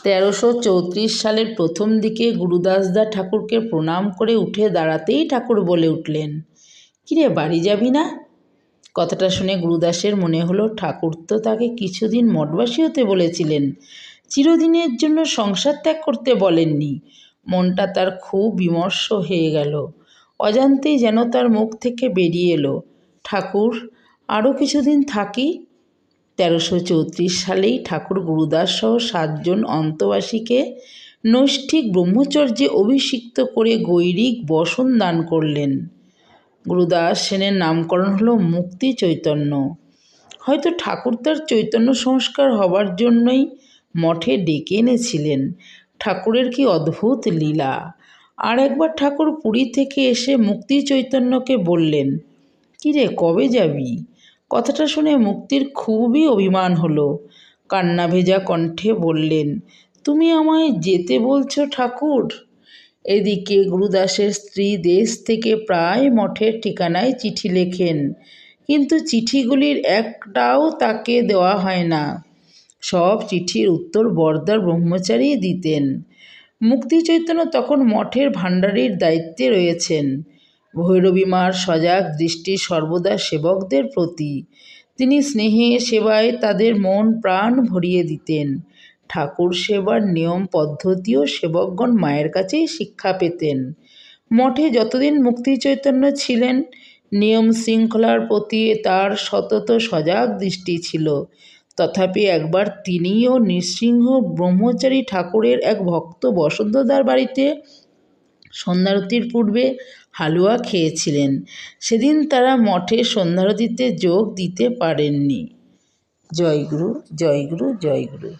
1334 সালের প্রথম দিকে গুরুদাসদা ঠাকুরকে প্রণাম করে উঠে দাঁড়াতেই ঠাকুর বলে উঠলেন, কিরে বাড়ি যাবি না? কথাটা শুনে গুরুদাসের মনে হলো ঠাকুর তো তাকে কিছুদিন মঠবাসী হতে বলেছিলেন, চিরদিনের জন্য সংসার ত্যাগ করতে বলেননি। মনটা তার খুব বিমর্ষ হয়ে গেল। অজান্তেই যেন তার মুখ থেকে বেরিয়ে এলো, ঠাকুর আরও কিছুদিন থাকি। 1334 সালেই ঠাকুর গুরুদাস সহ 7 জন অন্তবাসীকে নৈষ্ঠিক ব্রহ্মচর্যে অভিষিক্ত করে গৈরিক বসন দান করলেন। গুরুদাস সেনের নামকরণ হলো মুক্তি চৈতন্য। হয়তো ঠাকুর তার চৈতন্য সংস্কার হবার জন্যই মঠে ডেকে এনেছিলেন। ঠাকুরের কি অদ্ভুত লীলা! আর একবার ঠাকুর পুরী থেকে এসে মুক্তি চৈতন্যকে বললেন, কিরে কবে যাবি? কথাটা শুনে মুক্তির খুবই অভিমান হলো। কান্না ভেজা কণ্ঠে বললেন, তুমি আমায় যেতে বলছো ঠাকুর? এদিকে গুরুদাসের স্ত্রী দেশ থেকে প্রায় মঠের ঠিকানায় চিঠি লেখেন, কিন্তু চিঠিগুলির একটাও তাকে দেওয়া হয় না। সব চিঠির উত্তর বরদার ব্রহ্মচারী দিতেন। মুক্তি চৈতন্য তখন মঠের ভাণ্ডারীর দায়িত্বে রয়েছেন। ভৈরবী মার সজাগ দৃষ্টি সর্বদা সেবকদের প্রতি। তিনি স্নেহে সেবায় তাদের মন প্রাণ ভরিয়ে দিতেন। ঠাকুর সেবার নিয়ম পদ্ধতিও সেবকগণ মায়ের কাছেই শিক্ষা পেতেন। মঠে যতদিন মুক্তি চৈতন্য ছিলেন, নিয়ম শৃঙ্খলার প্রতি তার সতত সজাগ দৃষ্টি ছিল। তথাপি একবার তিনিও নৃসিংহ ব্রহ্মচারী ঠাকুরের এক ভক্ত বসন্তদার বাড়িতে সন্ধ্যারতির পূর্বে হালুয়া খেয়েছিলেন। সেদিন তারা মঠে সন্ধ্যারতিতে যোগ দিতে পারেননি। জয় গুরু, জয় গুরু, জয় গুরু।